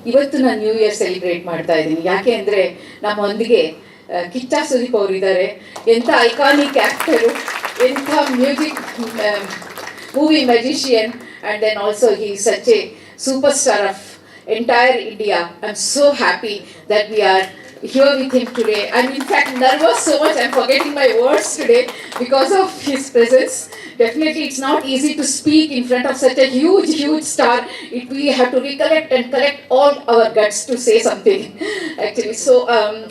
ಇವತ್ತು ನಾನು new year celebrate ಮಾಡ್ತಾ ಇದ್ದೀನಿ. ಯಾಕೆ ಅಂದರೆ ನಮ್ಮೊಂದಿಗೆ ಕಿಚ್ಚ ಸುದೀಪ್ ಅವರಿದ್ದಾರೆ. ಎಂಥ ಐಕಾನಿಕ್ ಆ್ಯಕ್ಟರು, ಎಂಥ music movie magician, and then also he is such a superstar of entire India. I'm so happy that we are here with him today. I'm in fact nervous so much I'm forgetting my words today because of his presence. Definitely it's not easy to speak in front of such a huge star. We have to recollect and collect all our guts to say something actually. So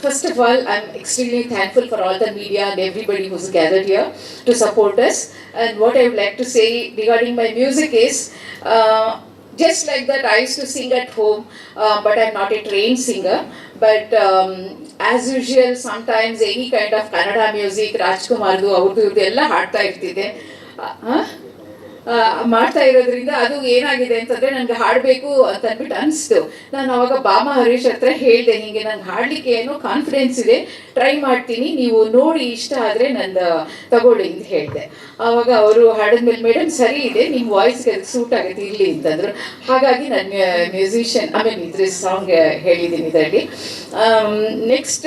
first of all, I'm extremely thankful for all the media and everybody who's gathered here to support us. And what I would like to say regarding my music is just like that, I used to sing at home, but I'm not a trained singer. But as usual, sometimes any kind of Kannada music, Rajkumardu, ಅವ್ರದ್ದು ಎಲ್ಲ ಹಾಡ್ತಾ ಇರ್ತಿದ್ದೆ. ಮಾಡ್ತಾ ಇರೋದ್ರಿಂದ ಅದು ಏನಾಗಿದೆ ಅಂತಂದರೆ ನನಗೆ ಹಾಡಬೇಕು ಅಂತ ಅಂದ್ಬಿಟ್ಟು ಅನಿಸ್ತು. ನಾನು ಅವಾಗ ಬಾಮಾ ಹರೀಶ್ ಹತ್ರ ಹೇಳಿದೆ, ಹೀಗೆ ನಂಗೆ ಹಾಡಲಿಕ್ಕೆ ಏನೋ ಕಾನ್ಫಿಡೆನ್ಸ್ ಇದೆ, ಟ್ರೈ ಮಾಡ್ತೀನಿ, ನೀವು ನೋಡಿ ಇಷ್ಟ ಆದರೆ ನಂದು ತಗೊಳ್ಳಿ ಅಂತ ಹೇಳಿದೆ. ಆವಾಗ ಅವರು ಹಾಡಿದ್ಮೇಲೆ ಮೇಡಮ್ ಸರಿ ಇದೆ, ನಿಮ್ಮ ವಾಯ್ಸ್ಗೆ ಅದಕ್ಕೆ ಸೂಟ್ ಆಗುತ್ತೆ ಇರಲಿ ಅಂತಂದರು. ಹಾಗಾಗಿ ನಾನು ಮ್ಯೂಸಿಷಿಯನ್ ಇದ್ರ ಸಾಂಗ್ ಹೇಳಿದ್ದೀನಿ ಇದರಲ್ಲಿ. ನೆಕ್ಸ್ಟ್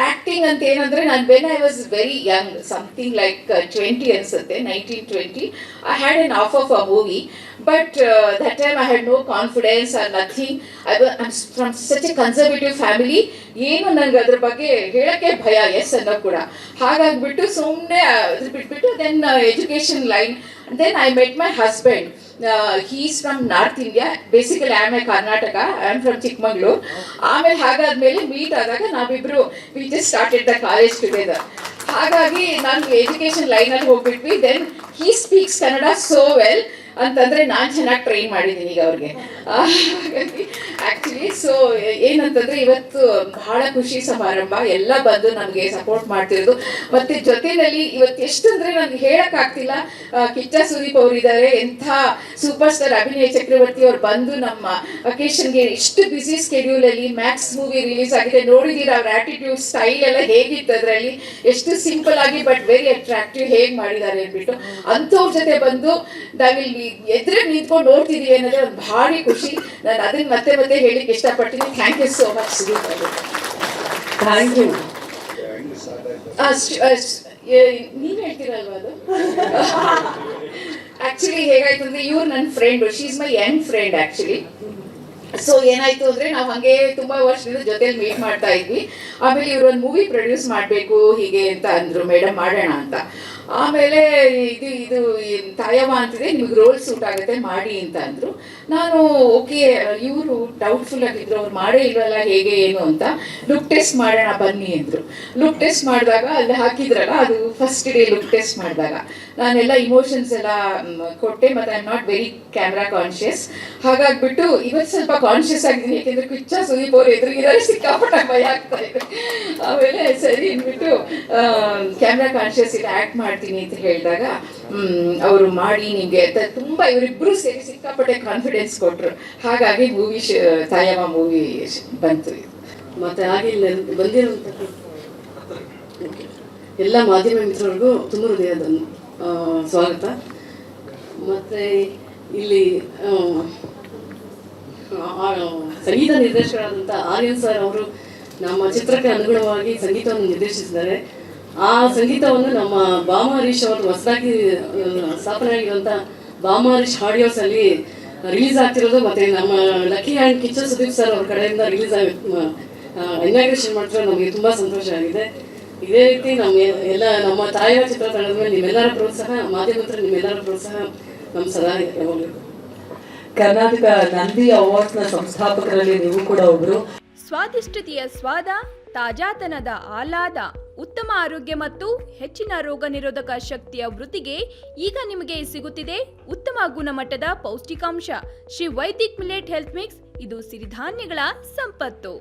ಆ್ಯಕ್ಟಿಂಗ್ ಅಂತ ಏನಂದರೆ ನಾನು when I was very Young, something like 20 ಅನಿಸುತ್ತೆ, 19-20, I had an offer for a movie, but that time I had no confidence or nothing. I'm from such a conservative family, ಏನು ನನಗೆ ಅದ್ರ ಬಗ್ಗೆ ಹೇಳೋಕ್ಕೆ ಭಯ, ಎಸ್ ಅನ್ನೋ ಕೂಡ. ಹಾಗಾಗಿಬಿಟ್ಟು ಸುಮ್ಮನೆ ಅದ್ರ ಬಿಟ್ಬಿಟ್ಟು then education line. Then I met my husband. he is from North India, basically I am a Karnataka, I am from Chikmagalur. ಆಮೇಲೆ ಹಾಗಾದ್ಮೇಲೆ ಮೀಟ್ ಆದಾಗ ನಾವಿಬ್ಬರು we just started the college together. ಹಾಗಾಗಿ ನಾನು ಎಜುಕೇಷನ್ ಲೈನಲ್ಲಿ ಹೋಗ್ಬಿಟ್ವಿ. Then he speaks Kannada so well ಅಂತಂದರೆ ನಾನು ಚೆನ್ನಾಗಿ ಟ್ರೈನ್ ಮಾಡಿದ್ದೀನಿ ಈಗ ಅವ್ರಿಗೆ ಆ್ಯಕ್ಚುಲಿ. ಸೊ ಏನಂತಂದರೆ ಇವತ್ತು ಬಹಳ ಖುಷಿ ಸಮಾರಂಭ, ಎಲ್ಲ ಬಂದು ನಮಗೆ ಸಪೋರ್ಟ್ ಮಾಡ್ತಿರೋದು. ಮತ್ತು ಜೊತೆಯಲ್ಲಿ ಇವತ್ತು ಎಷ್ಟಂದರೆ ನನಗೆ ಹೇಳೋಕ್ಕಾಗ್ತಿಲ್ಲ, ಕಿಚ್ಚ ಸುದೀಪ್ ಅವರಿದ್ದಾರೆ, ಎಂಥ ಸೂಪರ್ ಸ್ಟಾರ್ ಅಭಿನಯ ಚಕ್ರವರ್ತಿ ಅವ್ರು ಬಂದು ನಮ್ಮ ಅಕೇಶನ್ಗೆ ಇಷ್ಟು ಬ್ಯುಸಿ ಸ್ಕೆಡ್ಯೂಲಲ್ಲಿ ಮ್ಯಾಕ್ಸ್ ಮೂವಿ ರಿಲೀಸ್ ಆಗಿದೆ. ನೋಡಿದ್ದೀರ ಅವ್ರ ಆ್ಯಟಿಟ್ಯೂಡ್, ಸ್ಟೈಲ್ ಎಲ್ಲ ಹೇಗಿತ್ತು ಅದರಲ್ಲಿ, ಎಷ್ಟು ಸಿಂಪಲ್ ಆಗಿ ಬಟ್ ವೆರಿ ಅಟ್ರಾಕ್ಟಿವ್ ಹೇಗೆ ಮಾಡಿದ್ದಾರೆ ಅಂದ್ಬಿಟ್ಟು ಅಂಥವ್ರ ಜೊತೆ ಬಂದು ನಾವಿಲ್ಲಿ ಎದುರು ನಿಂತ್ಕೊಂಡು ನೋಡ್ತಿದ್ದೀವಿ ಅನ್ನೋದು ಒಂದು ಭಾರಿ ಖುಷಿ. ನಾನು ಅದನ್ನು ಮತ್ತೆ ಹೇಳಿಕ್ಕೆ ಇಷ್ಟಪಡ್ತೀನಿ. Thank you so much Sudeep ಅವರು. Thank you. ನೀವು ಹೇಳ್ತೀರಲ್ವ ಅದು ಆ್ಯಕ್ಚುಲಿ ಹೇಗಾಯ್ತು ಅಂದರೆ, ಇವ್ರು ನನ್ನ friend, she is my young friend actually. So ಏನಾಯಿತು ಅಂದರೆ ನಾವು ಹಾಗೆ ತುಂಬ ವರ್ಷದಿಂದ ಜೊತೆಲಿ ಮೀಟ್ ಮಾಡ್ತಾ ಇದ್ವಿ. ಆಮೇಲೆ ಇವರು ಒಂದು ಮೂವಿ ಪ್ರೊಡ್ಯೂಸ್ ಮಾಡಬೇಕು ಹೀಗೆ ಅಂತ ಅಂದರು, ಮೇಡಮ್ ಮಾಡೋಣ ಅಂತ. ಆಮೇಲೆ ಇದು ತಾಯವ್ವ ಅಂತಿದೆ, ನಿಮಗೆ ರೋಲ್ ಸೂಟ್ ಆಗುತ್ತೆ ಮಾಡಿ ಅಂತ ಅಂದರು. ನಾನು ಓಕೆ, ಇವರು ಡೌಟ್ಫುಲ್ ಆಗಿದ್ರು, ಅವ್ರು ಮಾಡೇ ಇಲ್ವಲ್ಲ ಹೇಗೆ ಏನು ಅಂತ. ಲುಕ್ ಟೆಸ್ಟ್ ಮಾಡೋಣ ಬನ್ನಿ ಅಂದರು. ಲುಕ್ ಟೆಸ್ಟ್ ಮಾಡಿದಾಗ ಅಲ್ಲಿ ಹಾಕಿದ್ರಲ್ಲ, ಅದು ಫಸ್ಟ್ ಡೇ ಲುಕ್ ಟೆಸ್ಟ್ ಮಾಡಿದಾಗ ನಾನೆಲ್ಲ ಇಮೋಷನ್ಸ್ ಎಲ್ಲ ಕೊಟ್ಟೆ. ಮತ್ತು I am not very camera conscious. ಹಾಗಾಗಿಬಿಟ್ಟು ಇವತ್ತು ಸ್ವಲ್ಪ ಕಾನ್ಷಿಯಸ್ ಆಗಿದ್ದೀನಿ, ಯಾಕೆಂದರೆ ಕಿಚ್ಚ ಸುದೀಪ್ ಅವ್ರು ಎದುರಿಗಿದ್ದಾರೆ, ಸಿಕ್ಕಾಪಟ್ಟ ಭಯ ಆಗ್ತಾ ಇದೆ. ಆಮೇಲೆ ಸರಿ ಅಂದ್ಬಿಟ್ಟು ಕ್ಯಾಮ್ರಾ ಕಾನ್ಷಿಯಸ್ ಇಲ್ಲ, ಆ್ಯಕ್ಟ್ ಮಾಡ್ತೀನಿ ಅಂತ ಹೇಳಿದಾಗ ಅವರು ಮಾಡಿ ನಿಮಗೆ ಅಂತ ತುಂಬ ಇವರಿಬ್ಬರು ಸೇರಿ ಸಿಕ್ಕಾಪಟ್ಟೆ ಕಾನ್ಫಿಡೆನ್ಸ್ ಕೊಟ್ಟರು. ಹಾಗಾಗಿ ಮೂವಿ ತಾಯಮ್ಮ ಮೂವಿ ಬಂತು. ಮತ್ತು ಹಾಗೆ ಇಲ್ಲಿ ಬಂದಿರುವಂಥ ಎಲ್ಲ ಮಾಧ್ಯಮ ಮಿತ್ರರಿಗೂ ತುಂಬ ಹೃದಯದ ಸ್ವಾಗತ. ಮತ್ತು ಇಲ್ಲಿ ಸಂಗೀತ ನಿರ್ದೇಶಕರಾದಂಥ ಆರ್ಯನ್ ಸರ್ ಅವರು ನಮ್ಮ ಚಿತ್ರಕ್ಕೆ ಅನುಗುಣವಾಗಿ ಸಂಗೀತವನ್ನು ನಿರ್ದೇಶಿಸಿದ್ದಾರೆ. ಆ ಸಂಗೀತವನ್ನು ನಮ್ಮ ಬಾಮಾ ಹರೀಶ್ ಅವರು ಹೊಸದಾಗಿ ಸ್ಥಾಪನೆ ಆಗಿರುವಂಥ ಬಾಮಾ ಹರೀಶ್ ಆಡಿಯೋಸಲ್ಲಿ ರಿಲೀಸ್ ಆಗ್ತಿರೋದು. ಮತ್ತು ನಮ್ಮ lucky and Kiccha Sudeep sir ಅವ್ರ ಕಡೆಯಿಂದ ರಿಲೀಸ್ ಇನಾಗ್ರೇಷನ್ ಮಾಡ್ತಿರೋದು ನಮಗೆ ತುಂಬ ಸಂತೋಷ ಆಗಿದೆ. ಇದೇ ರೀತಿ ನಮ್ಮ ತಾಯಿಯ ಚಿತ್ರತಂಡದ ಮೇಲೆ ನಿಮ್ಮೆಲ್ಲರ ಪ್ರೋತ್ಸಾಹ, ಮಾಧ್ಯಮತ್ರ ನಿಮ್ಮೆಲ್ಲರ ಪ್ರೋತ್ಸಾಹ ನಮ್ಮ ಸದಾ ಯಾವಾಗಲೂ. ಕರ್ನಾಟಕ ನಂದಿ ಅವಾರ್ಡ್ಸ್ನ ಸಂಸ್ಥಾಪಕರಲ್ಲಿ ನೀವು ಕೂಡ ಒಬ್ಬರು. ಸ್ವಾದಿಷ್ಟತೆಯ ಸ್ವಾದ, ತಾಜಾತನದ ಆಹ್ಲಾದ, ಉತ್ತಮ ಆರೋಗ್ಯ ಮತ್ತು ಹೆಚ್ಚಿನ ರೋಗ ನಿರೋಧಕ ಶಕ್ತಿಯ ವೃದ್ಧಿಗೆ ಈಗ ನಿಮಗೆ ಸಿಗುತ್ತಿದೆ ಉತ್ತಮ ಗುಣಮಟ್ಟದ ಪೌಷ್ಟಿಕಾಂಶ. Shri Vaidik millet health mix, ಇದು ಸಿರಿಧಾನ್ಯಗಳ ಸಂಪತ್ತು.